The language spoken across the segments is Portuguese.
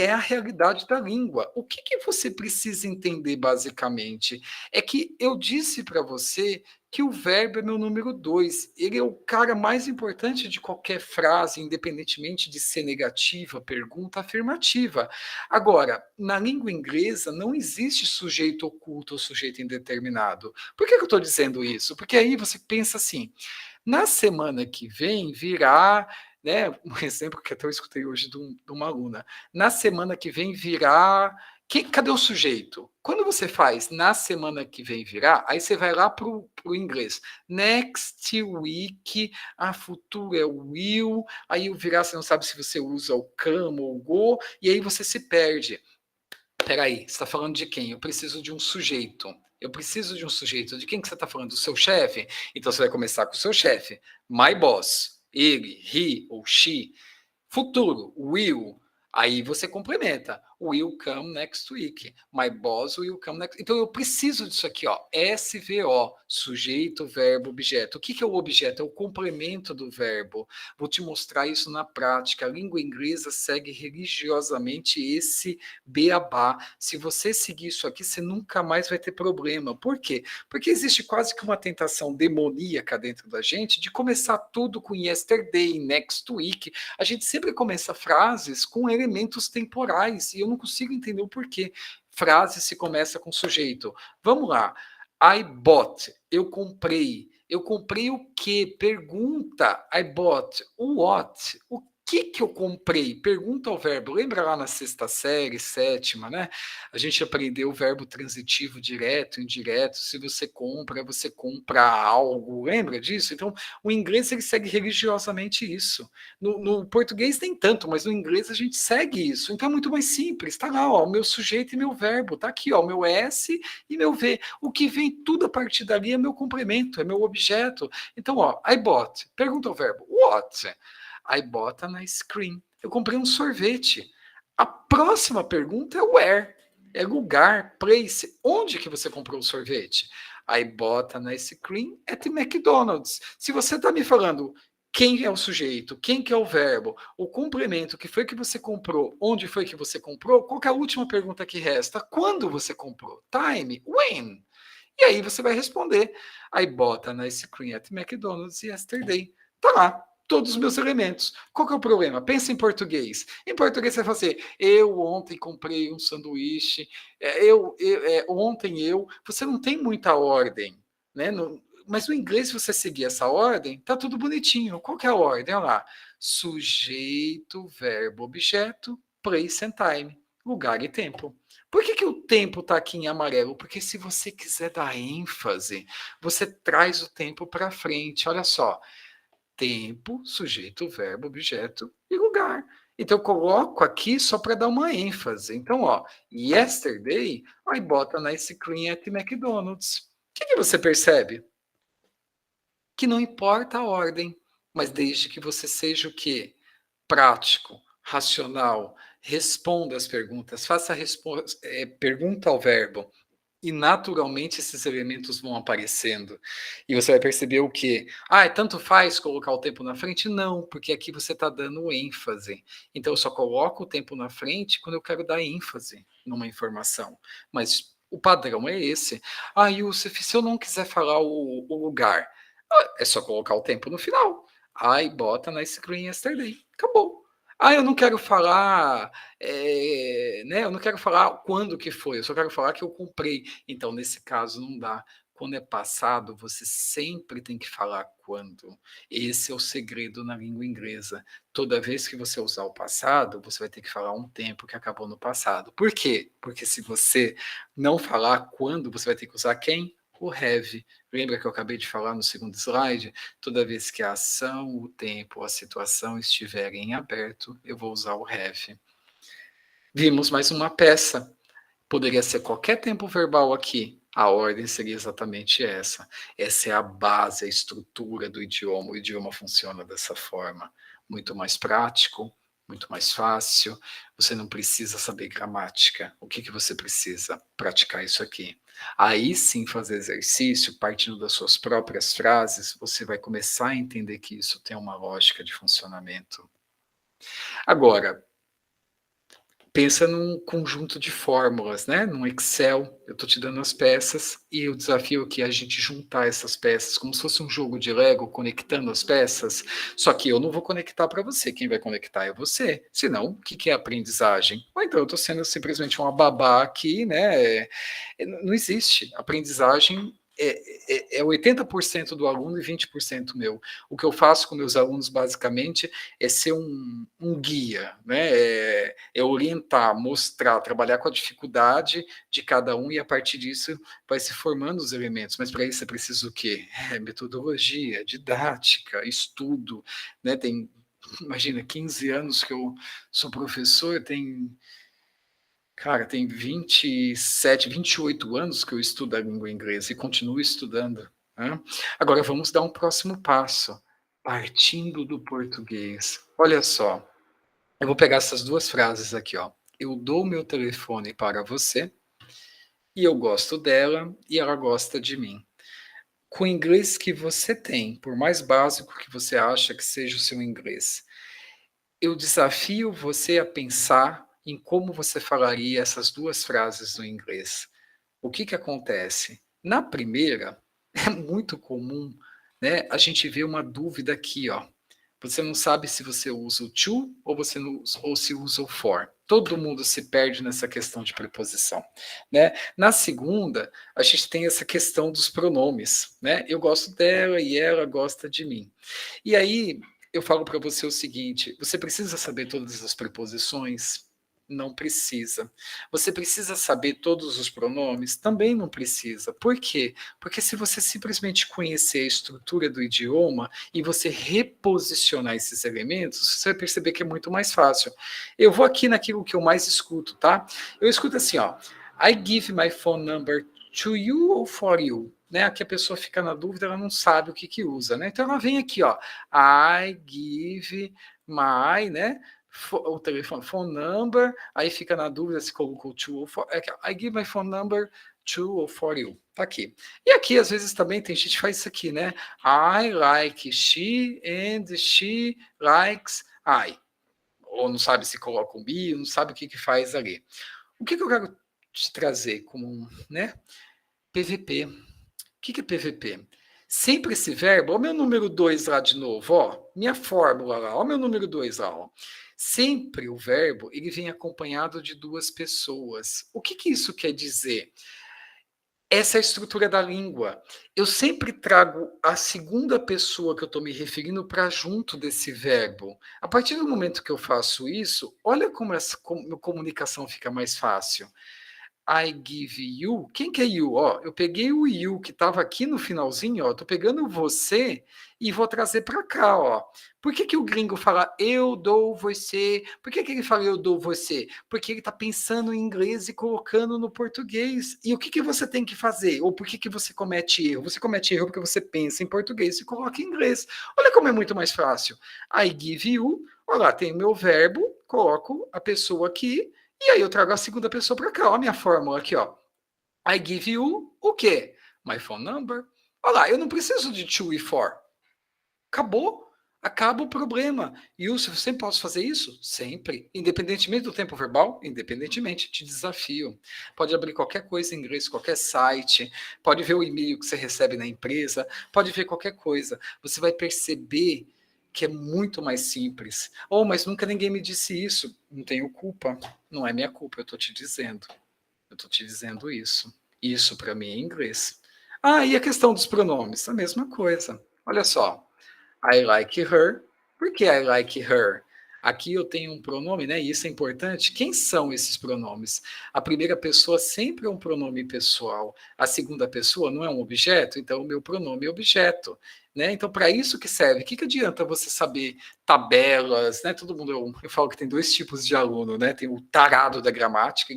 é a realidade da língua. O que você precisa entender basicamente? É que eu disse para você que o verbo é meu número 2. Ele é o cara mais importante de qualquer frase, independentemente de ser negativa, pergunta, afirmativa. Agora, na língua inglesa não existe sujeito oculto ou sujeito indeterminado. Por que eu estou dizendo isso? Porque aí você pensa assim, na semana que vem virá, né, um exemplo que até eu escutei hoje de uma aluna, na semana que vem virá, cadê o sujeito? Quando você faz na semana que vem virá, aí você vai lá para o inglês. Next week, a futuro é o will, aí o virá você não sabe se você usa o come ou o go, e aí você se perde. Peraí, você está falando de quem? Eu preciso de um sujeito. Eu preciso de um sujeito. De quem que você está falando? Do seu chefe? Então você vai começar com o seu chefe. My boss. Ele, he ou she. Futuro, will. Aí você complementa. Will come next week. My boss will come next. Então eu preciso disso aqui, ó. SVO, sujeito, verbo, objeto. O que é o objeto? É o complemento do verbo. Vou te mostrar isso na prática. A língua inglesa segue religiosamente esse beabá. Se você seguir isso aqui, você nunca mais vai ter problema. Por quê? Porque existe quase que uma tentação demoníaca dentro da gente de começar tudo com yesterday, next week. A gente sempre começa frases com elementos temporais e eu não consigo entender o porquê. Frase se começa com sujeito. Vamos lá. I bought. Eu comprei. Eu comprei o quê? Pergunta. I bought. What? O que eu comprei? Pergunta ao verbo. Lembra lá na sexta série, sétima, né? A gente aprendeu o verbo transitivo direto, indireto. Se você compra algo. Lembra disso? Então, o inglês ele segue religiosamente isso. No português nem tanto, mas no inglês a gente segue isso. Então é muito mais simples. Está lá, ó, o meu sujeito e meu verbo. Está aqui, ó, o meu S e meu V. O que vem tudo a partir dali é meu complemento, é meu objeto. Então, ó, I bought. Pergunta ao verbo. What? I bought an ice cream. Eu comprei um sorvete. A próxima pergunta é where. É lugar, place. Onde que você comprou o sorvete? I bought an ice cream at McDonald's. Se você está me falando quem é o sujeito, quem que é o verbo, o complemento, que foi que você comprou, onde foi que você comprou, qual que é a última pergunta que resta? Quando você comprou? Time, when? E aí você vai responder, I bought an ice cream at McDonald's yesterday. Tá lá, todos os meus elementos. Qual que é o problema? Pensa em português. Em português você vai fazer, eu ontem comprei um sanduíche, ontem eu. Você não tem muita ordem, né? Mas no inglês, se você seguir essa ordem, tá tudo bonitinho. Qual que é a ordem? Olha lá. Sujeito, verbo, objeto, place and time. Lugar e tempo. Por que o tempo está aqui em amarelo? Porque se você quiser dar ênfase, você traz o tempo para frente. Olha só. Tempo, sujeito, verbo, objeto e lugar. Então eu coloco aqui só para dar uma ênfase. Então, ó, yesterday I bought an ice cream at McDonald's. O que você percebe? Que não importa a ordem, mas desde que você seja o quê? Prático, racional, responda as perguntas, faça pergunta ao verbo, e naturalmente esses elementos vão aparecendo. E você vai perceber o quê? Ah, tanto faz colocar o tempo na frente? Não, porque aqui você está dando ênfase. Então eu só coloco o tempo na frente quando eu quero dar ênfase numa informação. Mas o padrão é esse. Ah, Youssef, se eu não quiser falar o lugar, é só colocar o tempo no final. I bought an ice cream yesterday. Acabou. Ah, eu não quero falar, né? Eu não quero falar quando que foi, eu só quero falar que eu comprei. Então, nesse caso, não dá. Quando é passado, você sempre tem que falar quando. Esse é o segredo na língua inglesa. Toda vez que você usar o passado, você vai ter que falar um tempo que acabou no passado. Por quê? Porque se você não falar quando, você vai ter que usar quem? O have. Lembra que eu acabei de falar no segundo slide? Toda vez que a ação, o tempo, a situação estiverem em aberto, eu vou usar o have. Vimos mais uma peça. Poderia ser qualquer tempo verbal aqui. A ordem seria exatamente essa. Essa é a base, a estrutura do idioma. O idioma funciona dessa forma. Muito mais prático, muito mais fácil. Você não precisa saber gramática. O que você precisa? Praticar isso aqui. Aí sim fazer exercício, partindo das suas próprias frases, você vai começar a entender que isso tem uma lógica de funcionamento. Agora, Pensa num conjunto de fórmulas, né, num Excel, eu estou te dando as peças e o desafio aqui é a gente juntar essas peças, como se fosse um jogo de Lego conectando as peças, só que eu não vou conectar para você, quem vai conectar é você, senão o que que é aprendizagem? Ou então eu estou sendo simplesmente uma babá aqui, né, não existe, aprendizagem é 80% do aluno e 20% meu. O que eu faço com meus alunos, basicamente, é ser um guia, né? É orientar, mostrar, trabalhar com a dificuldade de cada um e a partir disso vai se formando os elementos. Mas para isso é preciso o quê? Metodologia, didática, estudo, né? Tem, imagina, 15 anos que eu sou professor, tem 27, 28 anos que eu estudo a língua inglesa e continuo estudando. Né? Agora vamos dar um próximo passo, partindo do português. Olha só, eu vou pegar essas duas frases aqui, ó. Eu dou meu telefone para você e eu gosto dela e ela gosta de mim. Com o inglês que você tem, por mais básico que você acha que seja o seu inglês, eu desafio você a pensar em como você falaria essas duas frases no inglês. O que que acontece? Na primeira, é muito comum, né, a gente ver uma dúvida aqui, ó. Você não sabe se você usa o to ou você não, ou se usa o for. Todo mundo se perde nessa questão de preposição, né? Na segunda, a gente tem essa questão dos pronomes, né? Eu gosto dela e ela gosta de mim. E aí eu falo para você o seguinte: você precisa saber todas as preposições? Não precisa. Você precisa saber todos os pronomes? Também não precisa. Por quê? Porque se você simplesmente conhecer a estrutura do idioma e você reposicionar esses elementos, você vai perceber que é muito mais fácil. Eu vou aqui naquilo que eu mais escuto, tá? Eu escuto assim, ó. I give my phone number to you or for you? Né? Aqui a pessoa fica na dúvida, ela não sabe o que que usa, né? Então ela vem aqui, ó. I give my, né? O telefone, phone number, aí fica na dúvida se colocou to ou for. I give my phone number to or for you. Tá aqui. E aqui, às vezes, também tem gente que faz isso aqui, né? I like she and she likes I. Ou não sabe se coloca um bi, não sabe o que que faz ali. O que que eu quero te trazer como, né? PVP. O que que é PVP? Sempre esse verbo, ó, o meu número 2 lá de novo, ó, minha fórmula lá, ó, o meu número 2 lá, ó. Sempre o verbo, ele vem acompanhado de duas pessoas. O que que isso quer dizer? Essa é a estrutura da língua. Eu sempre trago a segunda pessoa que eu estou me referindo para junto desse verbo. A partir do momento que eu faço isso, olha como essa comunicação fica mais fácil. I give you. Quem que é you? Ó, eu peguei o you que estava aqui no finalzinho, ó. Tô pegando você e vou trazer para cá, ó. Por que que o gringo fala eu dou você? Por que que ele fala eu dou você? Porque ele está pensando em inglês e colocando no português. E o que que você tem que fazer? Ou por que que você comete erro? Você comete erro porque você pensa em português e coloca em inglês. Olha como é muito mais fácil. I give you. Olha lá, tem o meu verbo, coloco a pessoa aqui e aí eu trago a segunda pessoa para cá, ó, a minha fórmula aqui, ó. I give you o quê? My phone number. Olha lá, eu não preciso de to e for. Acabou. Acaba o problema. Yusuf, eu sempre posso fazer isso? Sempre. Independentemente do tempo verbal? Independentemente. Te desafio. Pode abrir qualquer coisa em inglês, qualquer site, pode ver o e-mail que você recebe na empresa, pode ver qualquer coisa. Você vai perceber que é muito mais simples. Oh, mas nunca ninguém me disse isso. Não tenho culpa. Não é minha culpa, eu estou te dizendo. Eu estou te dizendo isso. Isso para mim é inglês. Ah, e a questão dos pronomes? A mesma coisa. Olha só. I like her. Por que I like her? Aqui eu tenho um pronome, né? E isso é importante. Quem são esses pronomes? A primeira pessoa sempre é um pronome pessoal. A segunda pessoa não é um objeto, então o meu pronome é objeto. Né? Então, para isso que serve. O que, que adianta você saber tabelas, né? Todo mundo, eu falo que tem dois tipos de aluno, né? Tem o tarado da gramática,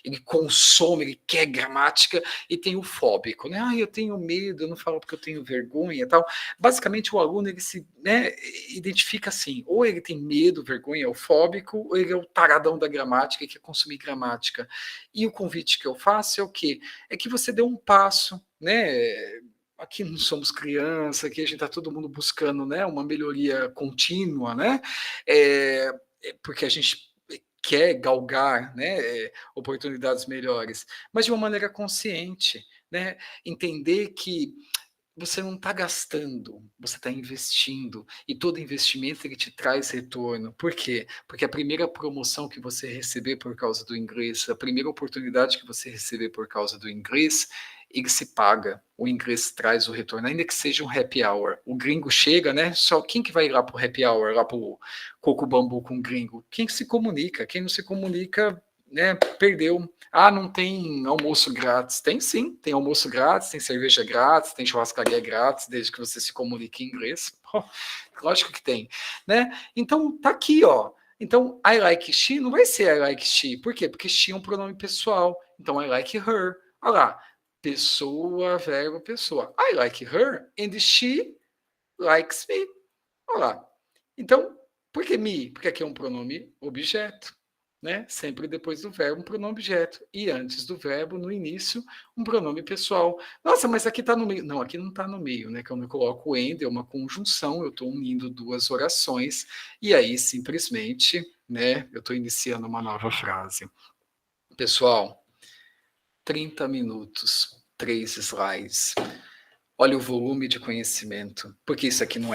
ele consome, ele quer gramática, e tem o fóbico, né? Ah, eu tenho medo, eu não falo porque eu tenho vergonha e tal. Basicamente, o aluno, ele se, né, identifica assim, ou ele tem medo, vergonha, é o fóbico, ou ele é o taradão da gramática e quer consumir gramática. E o convite que eu faço é o quê? É que você dê um passo, né? Aqui não somos criança, aqui a gente está todo mundo buscando, né, uma melhoria contínua, né? Porque a gente quer galgar, né, oportunidades melhores, mas de uma maneira consciente, né, entender que você não está gastando, você está investindo, e todo investimento ele te traz retorno. Por quê? Porque a primeira promoção que você receber por causa do inglês, a primeira oportunidade que você receber por causa do inglês, ele se paga. O inglês traz o retorno, ainda que seja um happy hour. O gringo chega, né? Só quem que vai lá pro happy hour, lá pro coco bambu com o gringo? Quem se comunica? Quem não se comunica, né, perdeu. Ah, não tem almoço grátis. Tem sim, tem almoço grátis, tem cerveja grátis, tem churrascaria grátis, desde que você se comunique em inglês. Oh, lógico que tem, né? Então, tá aqui, ó. Então, I like she não vai ser I like she. Por quê? Porque she é um pronome pessoal. Então, I like her. Olha lá. Pessoa, verbo, pessoa. I like her and she likes me. Olha lá. Então, por que me? Porque aqui é um pronome objeto, né? Sempre depois do verbo, um pronome objeto. E antes do verbo, no início, um pronome pessoal. Nossa, mas aqui está no meio. Não, aqui não está no meio, né? Quando eu coloco o and, é uma conjunção, eu estou unindo duas orações, e aí simplesmente, né? Eu estou iniciando uma nova frase. Pessoal, 30 minutos, 3 slides. Olha o volume de conhecimento, porque isso aqui não